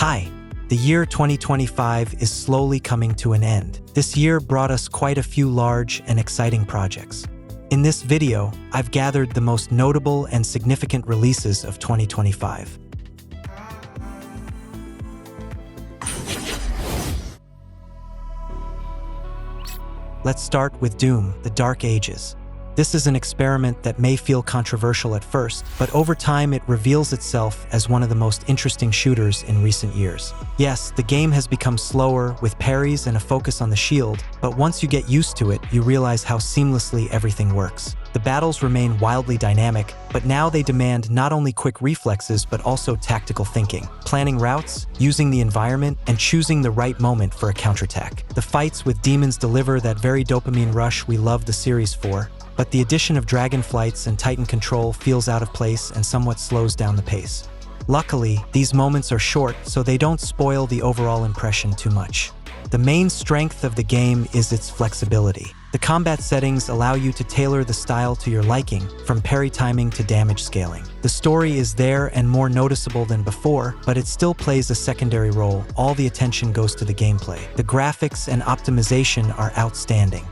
Hi. The year 2025 is slowly coming to an end. This year brought us quite a few large and exciting projects. In this video, I've gathered the most notable and significant releases of 2025. Let's start with Dune: The Dark Ages. This is an experiment that may feel controversial at first, but over time it reveals itself as one of the most interesting shooters in recent years. Yes, the game has become slower, with parries and a focus on the shield, but once you get used to it, you realize how seamlessly everything works. The battles remain wildly dynamic, but now they demand not only quick reflexes but also tactical thinking, planning routes, using the environment, and choosing the right moment for a counterattack. The fights with demons deliver that very dopamine rush we love the series for, but the addition of dragonflights and Titan control feels out of place and somewhat slows down the pace. Luckily, these moments are short, so they don't spoil the overall impression too much. The main strength of the game is its flexibility. The combat settings allow you to tailor the style to your liking, from parry timing to damage scaling. The story is there and more noticeable than before, but it still plays a secondary role. All the attention goes to the gameplay. The graphics and optimization are outstanding.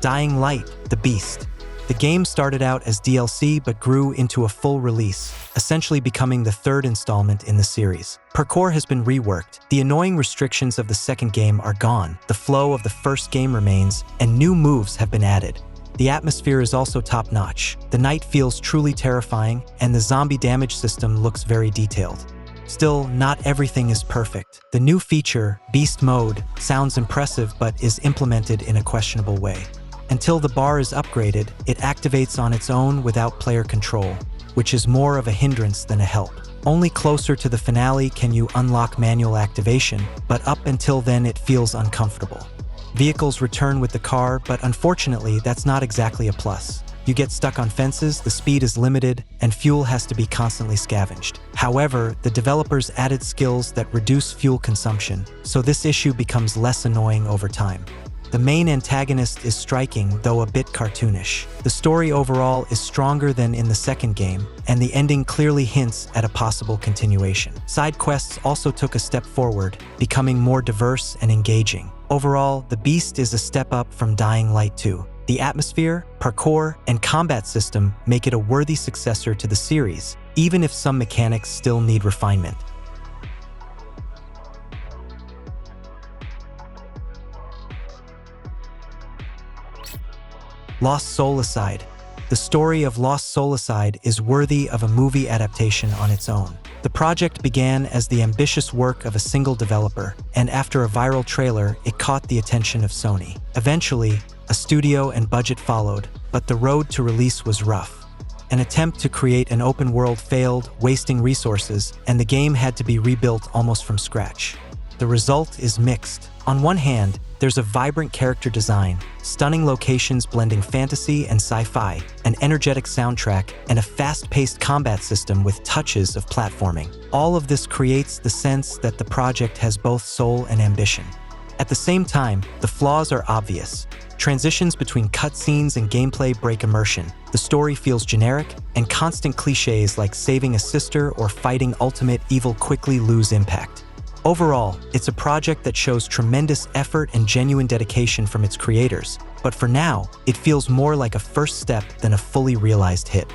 Dying Light: The Beast. The game started out as DLC but grew into a full release, essentially becoming the third installment in the series. Parkour has been reworked, the annoying restrictions of the second game are gone, the flow of the first game remains, and new moves have been added. The atmosphere is also top-notch. The night feels truly terrifying, and the zombie damage system looks very detailed. Still, not everything is perfect. The new feature, Beast Mode, sounds impressive but is implemented in a questionable way. Until the bar is upgraded, it activates on its own without player control, which is more of a hindrance than a help. Only closer to the finale can you unlock manual activation, but up until then it feels uncomfortable. Vehicles return with the car, but unfortunately that's not exactly a plus. You get stuck on fences, the speed is limited, and fuel has to be constantly scavenged. However, the developers added skills that reduce fuel consumption, so this issue becomes less annoying over time. The main antagonist is striking, though a bit cartoonish. The story overall is stronger than in the second game, and the ending clearly hints at a possible continuation. Side quests also took a step forward, becoming more diverse and engaging. Overall, The Beast is a step up from Dying Light 2. The atmosphere, parkour, and combat system make it a worthy successor to the series, even if some mechanics still need refinement. Lost Soul-Aside. The story of Lost Soul-Aside is worthy of a movie adaptation on its own. The project began as the ambitious work of a single developer, and after a viral trailer, it caught the attention of Sony. Eventually, a studio and budget followed, but the road to release was rough. An attempt to create an open world failed, wasting resources, and the game had to be rebuilt almost from scratch. The result is mixed. On one hand, there's a vibrant character design, stunning locations blending fantasy and sci-fi, an energetic soundtrack, and a fast-paced combat system with touches of platforming. All of this creates the sense that the project has both soul and ambition. At the same time, the flaws are obvious. Transitions between cutscenes and gameplay break immersion. The story feels generic, and constant cliches like saving a sister or fighting ultimate evil quickly lose impact. Overall, it's a project that shows tremendous effort and genuine dedication from its creators, but for now, it feels more like a first step than a fully realized hit.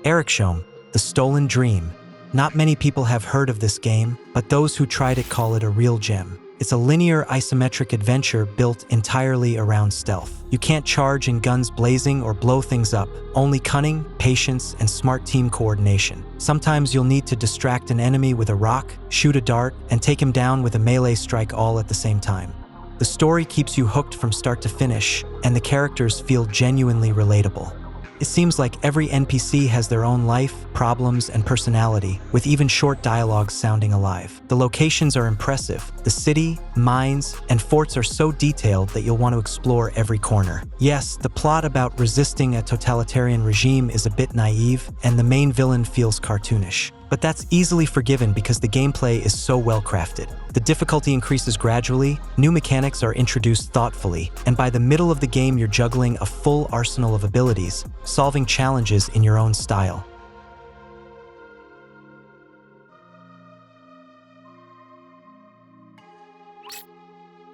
Eriksholm: The Stolen Dream. Not many people have heard of this game, but those who tried it call it a real gem. It's a linear isometric adventure built entirely around stealth. You can't charge in guns blazing or blow things up, only cunning, patience, and smart team coordination. Sometimes you'll need to distract an enemy with a rock, shoot a dart, and take him down with a melee strike all at the same time. The story keeps you hooked from start to finish, and the characters feel genuinely relatable. It seems like every NPC has their own life, problems, and personality, with even short dialogues sounding alive. The locations are impressive. The city, mines, and forts are so detailed that you'll want to explore every corner. Yes, the plot about resisting a totalitarian regime is a bit naive, and the main villain feels cartoonish. But that's easily forgiven because the gameplay is so well crafted. The difficulty increases gradually, new mechanics are introduced thoughtfully, and by the middle of the game you're juggling a full arsenal of abilities, solving challenges in your own style.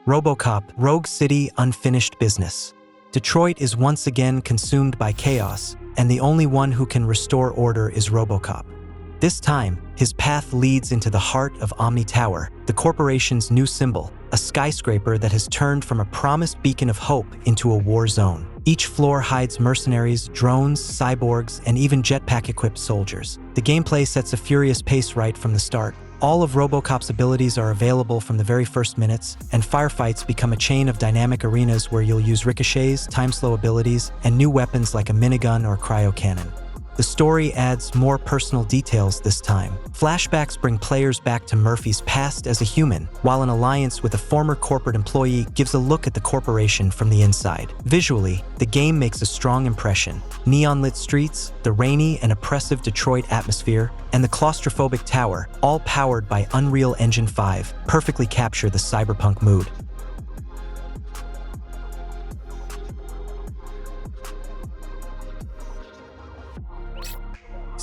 RoboCop, Rogue City, Unfinished Business. Detroit is once again consumed by chaos, and the only one who can restore order is RoboCop. This time, his path leads into the heart of Omni Tower, the corporation's new symbol, a skyscraper that has turned from a promised beacon of hope into a war zone. Each floor hides mercenaries, drones, cyborgs, and even jetpack-equipped soldiers. The gameplay sets a furious pace right from the start. All of RoboCop's abilities are available from the very first minutes, and firefights become a chain of dynamic arenas where you'll use ricochets, time-slow abilities, and new weapons like a minigun or cryo-cannon. The story adds more personal details this time. Flashbacks bring players back to Murphy's past as a human, while an alliance with a former corporate employee gives a look at the corporation from the inside. Visually, the game makes a strong impression. Neon-lit streets, the rainy and oppressive Detroit atmosphere, and the claustrophobic tower, all powered by Unreal Engine 5, perfectly capture the cyberpunk mood.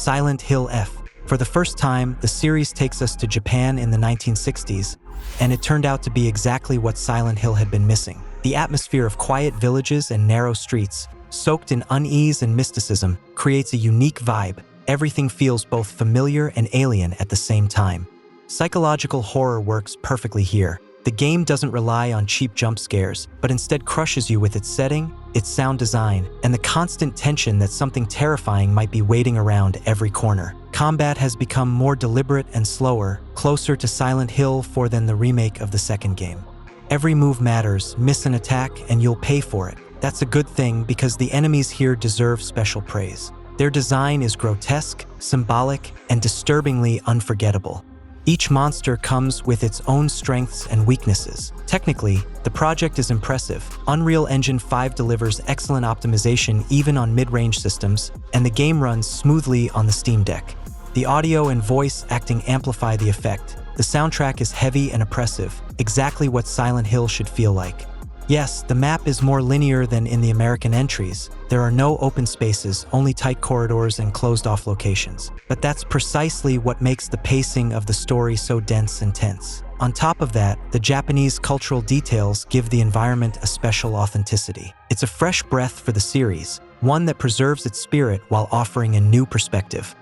Silent Hill F. For the first time, the series takes us to Japan in the 1960s, and it turned out to be exactly what Silent Hill had been missing. The atmosphere of quiet villages and narrow streets, soaked in unease and mysticism, creates a unique vibe. Everything feels both familiar and alien at the same time. Psychological horror works perfectly here. The game doesn't rely on cheap jump scares, but instead crushes you with its setting, its sound design, and the constant tension that something terrifying might be waiting around every corner. Combat has become more deliberate and slower, closer to Silent Hill 4 than the remake of the second game. Every move matters, miss an attack, and you'll pay for it. That's a good thing because the enemies here deserve special praise. Their design is grotesque, symbolic, and disturbingly unforgettable. Each monster comes with its own strengths and weaknesses. Technically, the project is impressive. Unreal Engine 5 delivers excellent optimization even on mid-range systems, and the game runs smoothly on the Steam Deck. The audio and voice acting amplify the effect. The soundtrack is heavy and oppressive, exactly what Silent Hill should feel like. Yes, the map is more linear than in the American entries. There are no open spaces, only tight corridors and closed-off locations. But that's precisely what makes the pacing of the story so dense and tense. On top of that, the Japanese cultural details give the environment a special authenticity. It's a fresh breath for the series, one that preserves its spirit while offering a new perspective.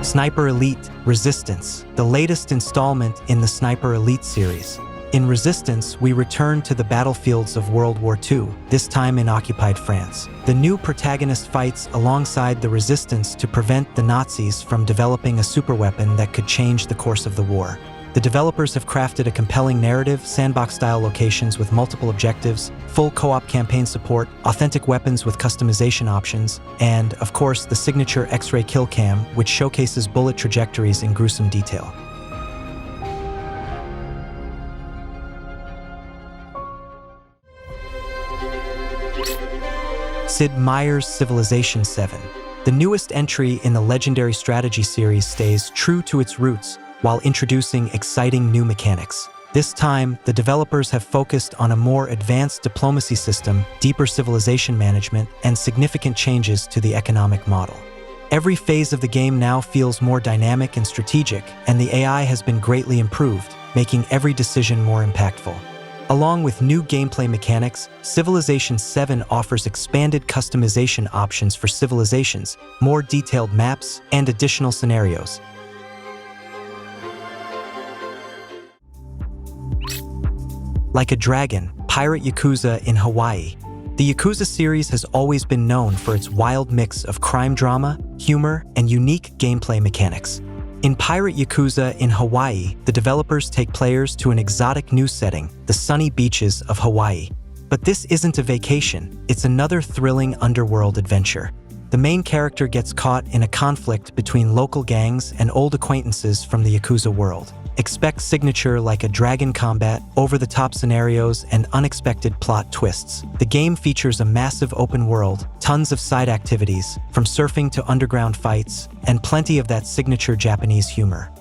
Sniper Elite Resistance, the latest installment in the Sniper Elite series. In Resistance, we return to the battlefields of World War II, this time in occupied France. The new protagonist fights alongside the Resistance to prevent the Nazis from developing a superweapon that could change the course of the war. The developers have crafted a compelling narrative, sandbox-style locations with multiple objectives, full co-op campaign support, authentic weapons with customization options, and, of course, the signature X-ray kill cam, which showcases bullet trajectories in gruesome detail. Sid Meier's Civilization 7. The newest entry in the legendary strategy series stays true to its roots, while introducing exciting new mechanics. This time, the developers have focused on a more advanced diplomacy system, deeper civilization management, and significant changes to the economic model. Every phase of the game now feels more dynamic and strategic, and the AI has been greatly improved, making every decision more impactful. Along with new gameplay mechanics, Civilization 7 offers expanded customization options for civilizations, more detailed maps, and additional scenarios. Like a Dragon, Pirate Yakuza in Hawaii. The Yakuza series has always been known for its wild mix of crime drama, humor, and unique gameplay mechanics. In Pirate Yakuza in Hawaii, the developers take players to an exotic new setting, the sunny beaches of Hawaii. But this isn't a vacation, it's another thrilling underworld adventure. The main character gets caught in a conflict between local gangs and old acquaintances from the Yakuza world. Expect signature like a dragon combat, over-the-top scenarios, and unexpected plot twists. The game features a massive open world, tons of side activities, from surfing to underground fights, and plenty of that signature Japanese humor.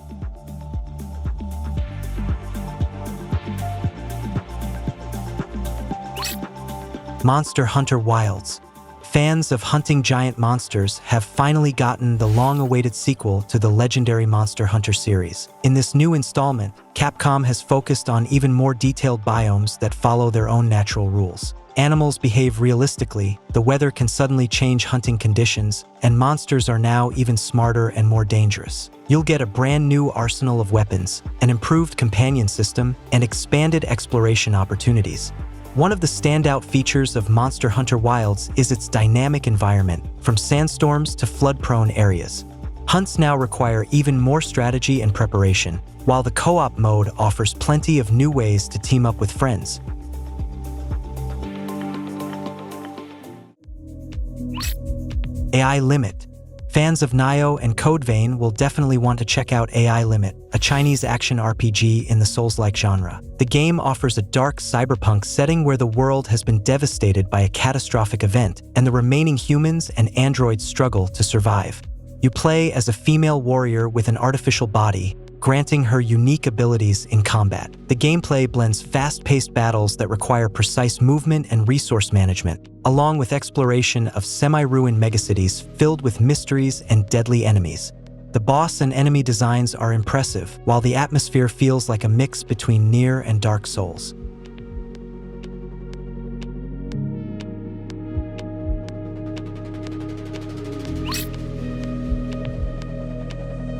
Monster Hunter Wilds. Fans of hunting giant monsters have finally gotten the long-awaited sequel to the legendary Monster Hunter series. In this new installment, Capcom has focused on even more detailed biomes that follow their own natural rules. Animals behave realistically, the weather can suddenly change hunting conditions, and monsters are now even smarter and more dangerous. You'll get a brand new arsenal of weapons, an improved companion system, and expanded exploration opportunities. One of the standout features of Monster Hunter Wilds is its dynamic environment, from sandstorms to flood-prone areas. Hunts now require even more strategy and preparation, while the co-op mode offers plenty of new ways to team up with friends. AI Limit. Fans of Nioh and Code Vein will definitely want to check out AI Limit, a Chinese action RPG in the Souls-like genre. The game offers a dark cyberpunk setting where the world has been devastated by a catastrophic event, and the remaining humans and androids struggle to survive. You play as a female warrior with an artificial body, granting her unique abilities in combat. The gameplay blends fast-paced battles that require precise movement and resource management, along with exploration of semi-ruined megacities filled with mysteries and deadly enemies. The boss and enemy designs are impressive, while the atmosphere feels like a mix between Nier and Dark Souls.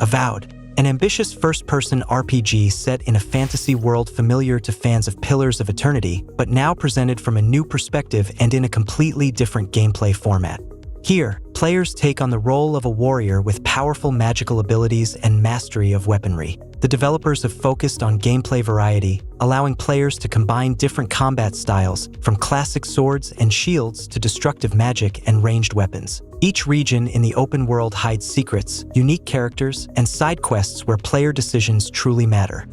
Avowed. An ambitious first-person RPG set in a fantasy world familiar to fans of Pillars of Eternity, but now presented from a new perspective and in a completely different gameplay format. Here, players take on the role of a warrior with powerful magical abilities and mastery of weaponry. The developers have focused on gameplay variety, allowing players to combine different combat styles, from classic swords and shields to destructive magic and ranged weapons. Each region in the open world hides secrets, unique characters, and side quests where player decisions truly matter.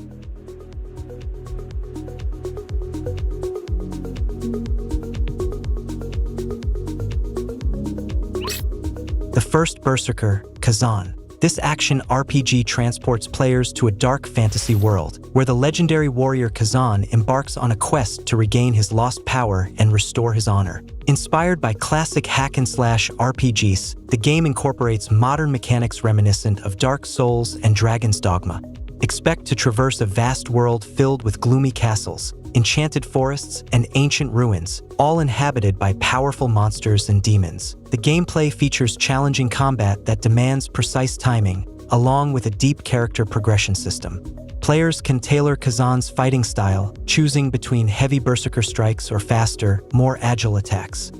The first Berserker, Khazan. This action RPG transports players to a dark fantasy world, where the legendary warrior Khazan embarks on a quest to regain his lost power and restore his honor. Inspired by classic hack-and-slash RPGs, the game incorporates modern mechanics reminiscent of Dark Souls and Dragon's Dogma. Expect to traverse a vast world filled with gloomy castles, enchanted forests, and ancient ruins, all inhabited by powerful monsters and demons. The gameplay features challenging combat that demands precise timing, along with a deep character progression system. Players can tailor Khazan's fighting style, choosing between heavy berserker strikes or faster, more agile attacks.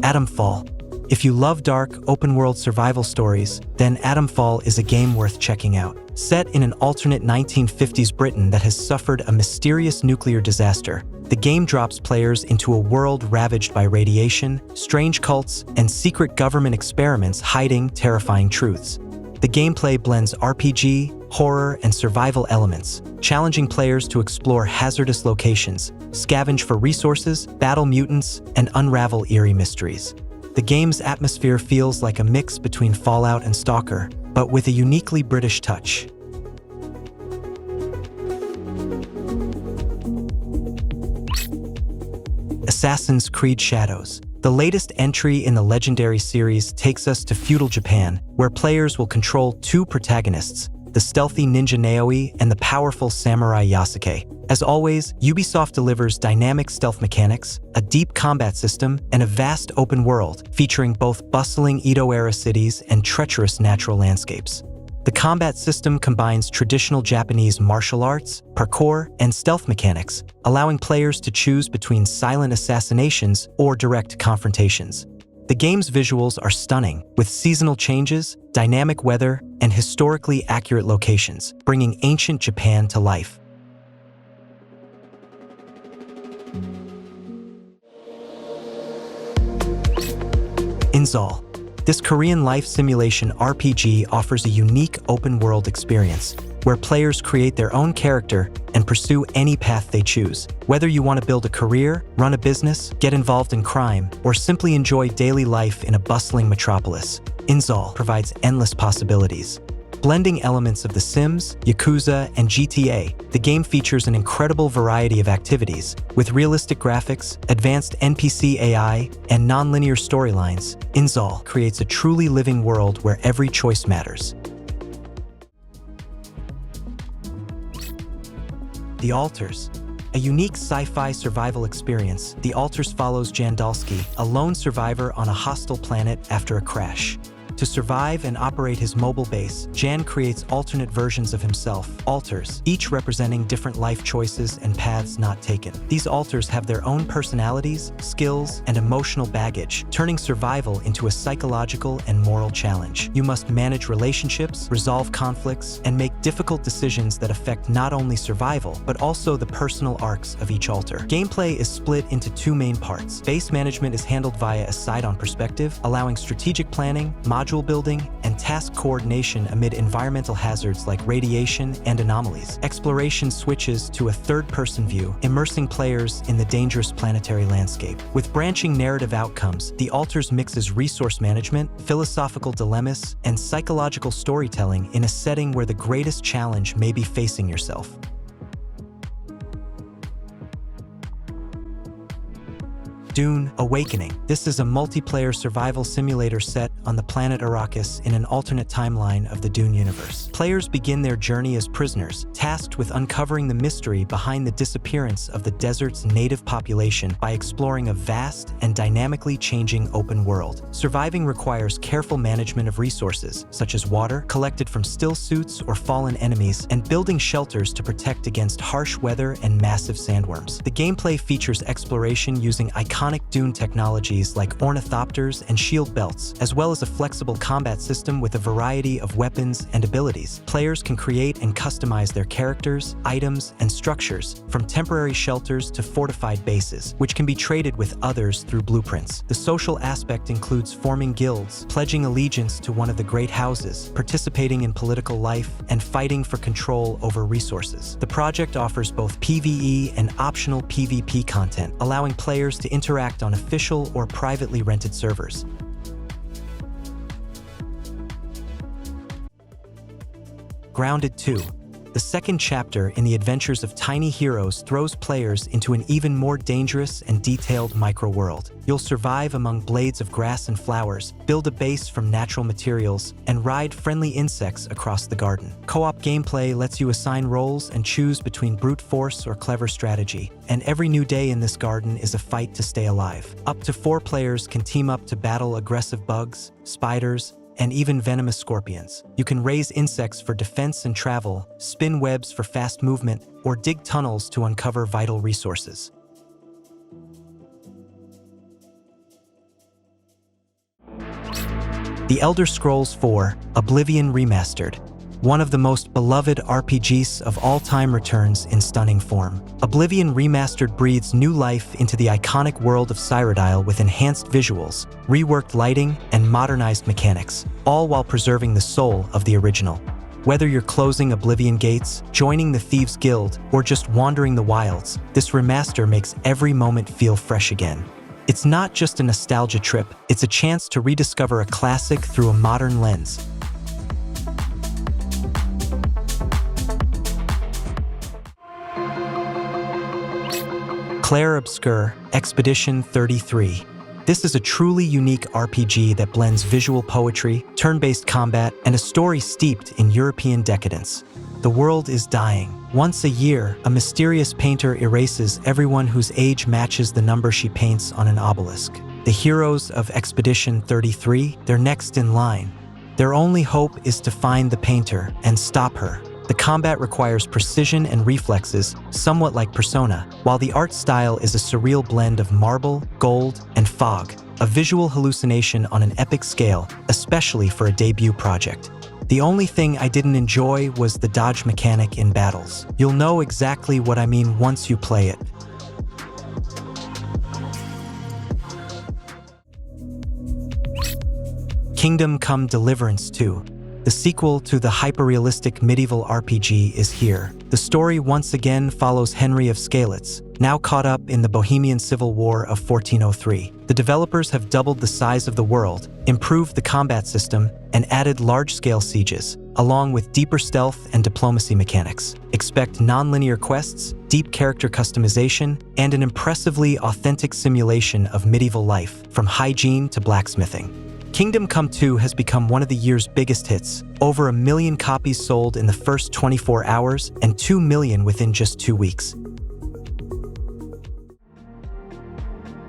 Atomfall. If you love dark, open-world survival stories, then Atomfall is a game worth checking out. Set in an alternate 1950s Britain that has suffered a mysterious nuclear disaster, the game drops players into a world ravaged by radiation, strange cults, and secret government experiments hiding terrifying truths. The gameplay blends RPG, horror, and survival elements, challenging players to explore hazardous locations, scavenge for resources, battle mutants, and unravel eerie mysteries. The game's atmosphere feels like a mix between Fallout and Stalker, but with a uniquely British touch. Assassin's Creed Shadows. The latest entry in the legendary series takes us to feudal Japan, where players will control two protagonists, the stealthy ninja Naoi and the powerful samurai Yasuke. As always, Ubisoft delivers dynamic stealth mechanics, a deep combat system, and a vast open world, featuring both bustling Edo-era cities and treacherous natural landscapes. The combat system combines traditional Japanese martial arts, parkour, and stealth mechanics, allowing players to choose between silent assassinations or direct confrontations. The game's visuals are stunning, with seasonal changes, dynamic weather, and historically accurate locations, bringing ancient Japan to life. inZOI. This Korean life simulation RPG offers a unique open-world experience where players create their own character and pursue any path they choose. Whether you want to build a career, run a business, get involved in crime, or simply enjoy daily life in a bustling metropolis, inZOI provides endless possibilities. Blending elements of The Sims, Yakuza, and GTA, the game features an incredible variety of activities. With realistic graphics, advanced NPC AI, and non-linear storylines, inZOI creates a truly living world where every choice matters. The Alters. A unique sci-fi survival experience, The Alters follows Jandalski, a lone survivor on a hostile planet after a crash. To survive and operate his mobile base, Jan creates alternate versions of himself, alters, each representing different life choices and paths not taken. These alters have their own personalities, skills, and emotional baggage, turning survival into a psychological and moral challenge. You must manage relationships, resolve conflicts, and make difficult decisions that affect not only survival, but also the personal arcs of each alter. Gameplay is split into two main parts. Base management is handled via a side-on perspective, allowing strategic planning, module building, and task coordination amid environmental hazards like radiation and anomalies. Exploration switches to a third-person view, immersing players in the dangerous planetary landscape. With branching narrative outcomes, The Alters mixes resource management, philosophical dilemmas, and psychological storytelling in a setting where the greatest challenge may be facing yourself. Dune: Awakening. This is a multiplayer survival simulator set on the planet Arrakis in an alternate timeline of the Dune universe. Players begin their journey as prisoners, tasked with uncovering the mystery behind the disappearance of the desert's native population by exploring a vast and dynamically changing open world. Surviving requires careful management of resources, such as water collected from still suits or fallen enemies, and building shelters to protect against harsh weather and massive sandworms. The gameplay features exploration using iconic Dune technologies like ornithopters and shield belts, as well as a flexible combat system with a variety of weapons and abilities. Players can create and customize their characters, items, and structures, from temporary shelters to fortified bases, which can be traded with others through blueprints. The social aspect includes forming guilds, pledging allegiance to one of the great houses, participating in political life, and fighting for control over resources. The project offers both PvE and optional PvP content, allowing players to interact on official or privately rented servers. Grounded 2. The second chapter in the adventures of tiny heroes throws players into an even more dangerous and detailed micro-world. You'll survive among blades of grass and flowers, build a base from natural materials, and ride friendly insects across the garden. Co-op gameplay lets you assign roles and choose between brute force or clever strategy, and every new day in this garden is a fight to stay alive. Up to 4 players can team up to battle aggressive bugs, spiders, and even venomous scorpions. You can raise insects for defense and travel, spin webs for fast movement, or dig tunnels to uncover vital resources. The Elder Scrolls IV: Oblivion Remastered. One of the most beloved RPGs of all time returns in stunning form. Oblivion Remastered breathes new life into the iconic world of Cyrodiil with enhanced visuals, reworked lighting, and modernized mechanics, all while preserving the soul of the original. Whether you're closing Oblivion gates, joining the Thieves Guild, or just wandering the wilds, this remaster makes every moment feel fresh again. It's not just a nostalgia trip, it's a chance to rediscover a classic through a modern lens. Clair Obscur: Expedition 33. This is a truly unique RPG that blends visual poetry, turn-based combat, and a story steeped in European decadence. The world is dying. Once a year, a mysterious painter erases everyone whose age matches the number she paints on an obelisk. The heroes of Expedition 33, they're next in line. Their only hope is to find the painter and stop her. The combat requires precision and reflexes, somewhat like Persona, while the art style is a surreal blend of marble, gold, and fog, a visual hallucination on an epic scale, especially for a debut project. The only thing I didn't enjoy was the dodge mechanic in battles. You'll know exactly what I mean once you play it. Kingdom Come Deliverance 2. The sequel to the hyper-realistic medieval RPG is here. The story once again follows Henry of Skalitz, now caught up in the Bohemian Civil War of 1403. The developers have doubled the size of the world, improved the combat system, and added large-scale sieges, along with deeper stealth and diplomacy mechanics. Expect non-linear quests, deep character customization, and an impressively authentic simulation of medieval life, from hygiene to blacksmithing. Kingdom Come 2 has become one of the year's biggest hits, over 1 million copies sold in the first 24 hours and 2 million within just 2 weeks.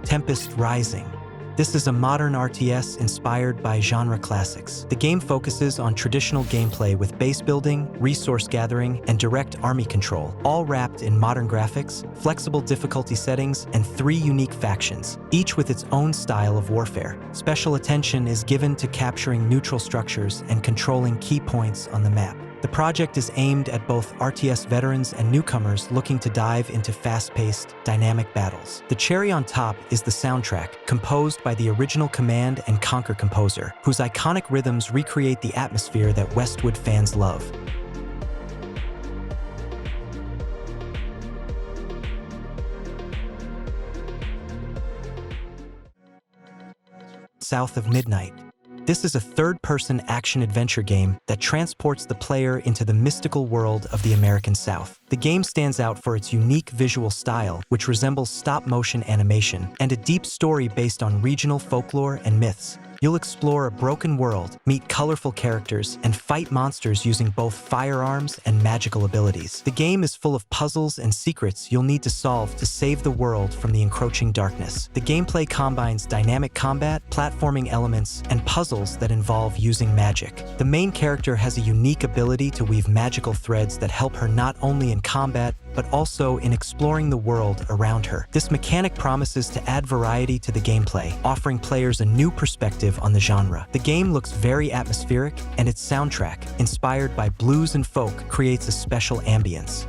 Tempest Rising. This is a modern RTS inspired by genre classics. The game focuses on traditional gameplay with base building, resource gathering, and direct army control, all wrapped in modern graphics, flexible difficulty settings, and 3 unique factions, each with its own style of warfare. Special attention is given to capturing neutral structures and controlling key points on the map. The project is aimed at both RTS veterans and newcomers looking to dive into fast-paced, dynamic battles. The cherry on top is the soundtrack, composed by the original Command & Conquer composer, whose iconic rhythms recreate the atmosphere that Westwood fans love. South of Midnight. This is a third-person action-adventure game that transports the player into the mystical world of the American South. The game stands out for its unique visual style, which resembles stop-motion animation, and a deep story based on regional folklore and myths. You'll explore a broken world, meet colorful characters, and fight monsters using both firearms and magical abilities. The game is full of puzzles and secrets you'll need to solve to save the world from the encroaching darkness. The gameplay combines dynamic combat, platforming elements, and puzzles that involve using magic. The main character has a unique ability to weave magical threads that help her not only in combat, but also in exploring the world around her. This mechanic promises to add variety to the gameplay, offering players a new perspective on the genre. The game looks very atmospheric, and its soundtrack, inspired by blues and folk, creates a special ambience.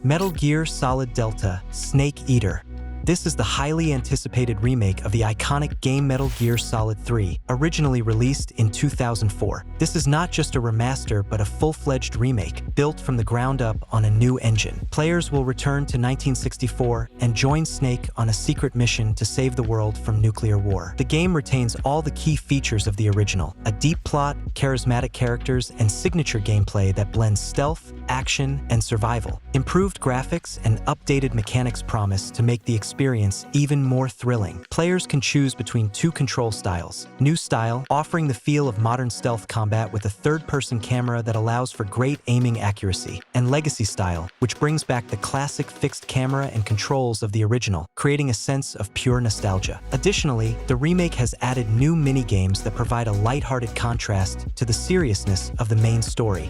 Metal Gear Solid Delta: Snake Eater. This is the highly anticipated remake of the iconic game Metal Gear Solid 3, originally released in 2004. This is not just a remaster, but a full-fledged remake, built from the ground up on a new engine. Players will return to 1964 and join Snake on a secret mission to save the world from nuclear war. The game retains all the key features of the original: a deep plot, charismatic characters, and signature gameplay that blends stealth, action, and survival. Improved graphics and updated mechanics promise to make the experience even more thrilling. Players can choose between 2 control styles: New Style, offering the feel of modern stealth combat with a third-person camera that allows for great aiming accuracy, and Legacy Style, which brings back the classic fixed camera and controls of the original, creating a sense of pure nostalgia. Additionally, the remake has added new mini-games that provide a lighthearted contrast to the seriousness of the main story.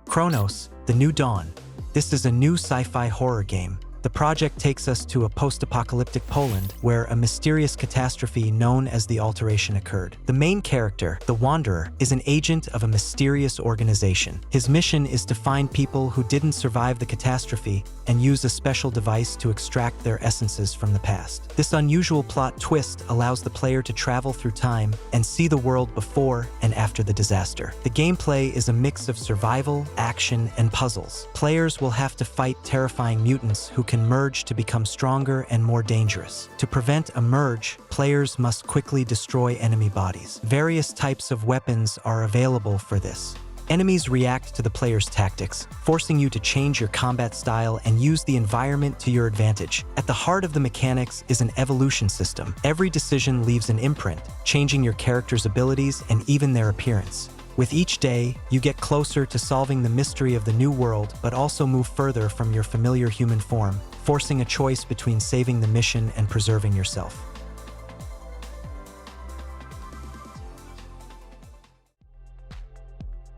Cronos: The New Dawn. This is a new sci-fi horror game. The project takes us to a post-apocalyptic Poland where a mysterious catastrophe known as the Alteration occurred. The main character, the Wanderer, is an agent of a mysterious organization. His mission is to find people who didn't survive the catastrophe and use a special device to extract their essences from the past. This unusual plot twist allows the player to travel through time and see the world before and after the disaster. The gameplay is a mix of survival, action, and puzzles. Players will have to fight terrifying mutants who can merge to become stronger and more dangerous. To prevent a merge, players must quickly destroy enemy bodies. Various types of weapons are available for this. Enemies react to the player's tactics, forcing you to change your combat style and use the environment to your advantage. At the heart of the mechanics is an evolution system. Every decision leaves an imprint, changing your character's abilities and even their appearance. With each day, you get closer to solving the mystery of the new world, but also move further from your familiar human form, forcing a choice between saving the mission and preserving yourself.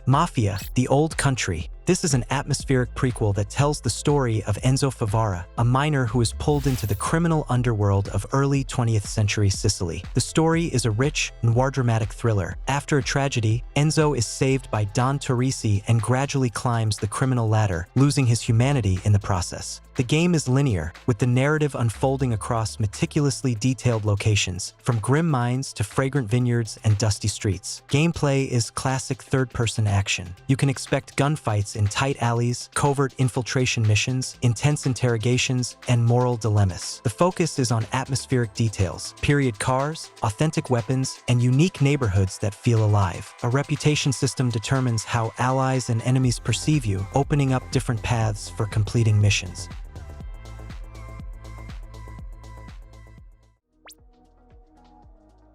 Mafia: The Old Country. This is an atmospheric prequel that tells the story of Enzo Favara, a miner who is pulled into the criminal underworld of early 20th century Sicily. The story is a rich, noir-dramatic thriller. After a tragedy, Enzo is saved by Don Torrisi and gradually climbs the criminal ladder, losing his humanity in the process. The game is linear, with the narrative unfolding across meticulously detailed locations, from grim mines to fragrant vineyards and dusty streets. Gameplay is classic third-person action. You can expect gunfights in tight alleys, covert infiltration missions, intense interrogations, and moral dilemmas. The focus is on atmospheric details, period cars, authentic weapons, and unique neighborhoods that feel alive. A reputation system determines how allies and enemies perceive you, opening up different paths for completing missions.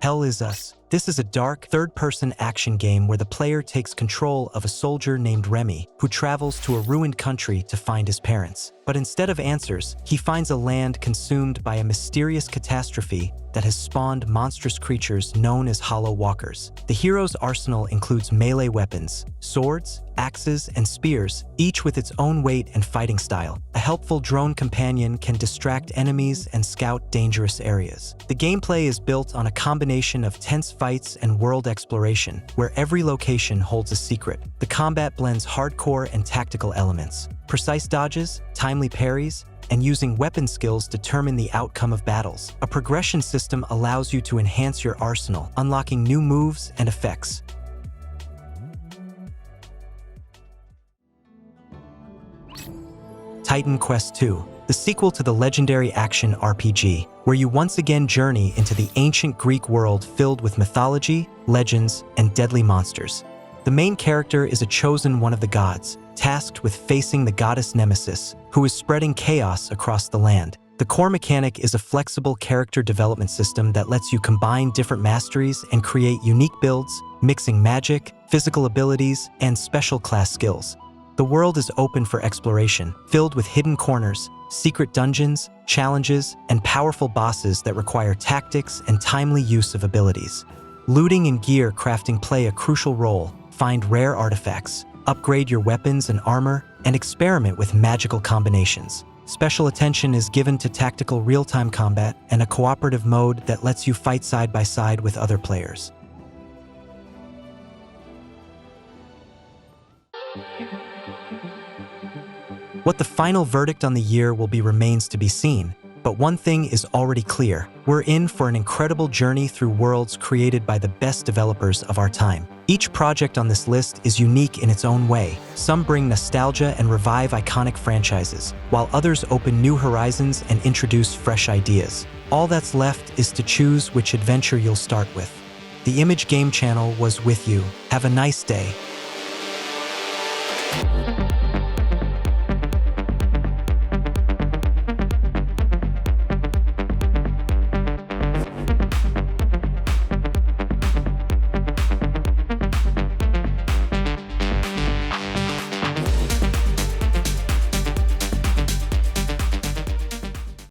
Hell Is Us. This is a dark, third-person action game where the player takes control of a soldier named Remy, who travels to a ruined country to find his parents. But instead of answers, he finds a land consumed by a mysterious catastrophe that has spawned monstrous creatures known as Hollow Walkers. The hero's arsenal includes melee weapons, swords, axes, and spears, each with its own weight and fighting style. A helpful drone companion can distract enemies and scout dangerous areas. The gameplay is built on a combination of tense fights and world exploration, where every location holds a secret. The combat blends hardcore and tactical elements. Precise dodges, timely parries, and using weapon skills determine the outcome of battles. A progression system allows you to enhance your arsenal, unlocking new moves and effects. Titan Quest II, the sequel to the legendary action RPG, where you once again journey into the ancient Greek world filled with mythology, legends, and deadly monsters. The main character is a chosen one of the gods, tasked with facing the goddess Nemesis, who is spreading chaos across the land. The core mechanic is a flexible character development system that lets you combine different masteries and create unique builds, mixing magic, physical abilities, and special class skills. The world is open for exploration, filled with hidden corners, secret dungeons, challenges, and powerful bosses that require tactics and timely use of abilities. Looting and gear crafting play a crucial role. Find rare artifacts, upgrade your weapons and armor, and experiment with magical combinations. Special attention is given to tactical real-time combat and a cooperative mode that lets you fight side by side with other players. What the final verdict on the year will be remains to be seen, but one thing is already clear. We're in for an incredible journey through worlds created by the best developers of our time. Each project on this list is unique in its own way. Some bring nostalgia and revive iconic franchises, while others open new horizons and introduce fresh ideas. All that's left is to choose which adventure you'll start with. The Image Game Channel was with you. Have a nice day.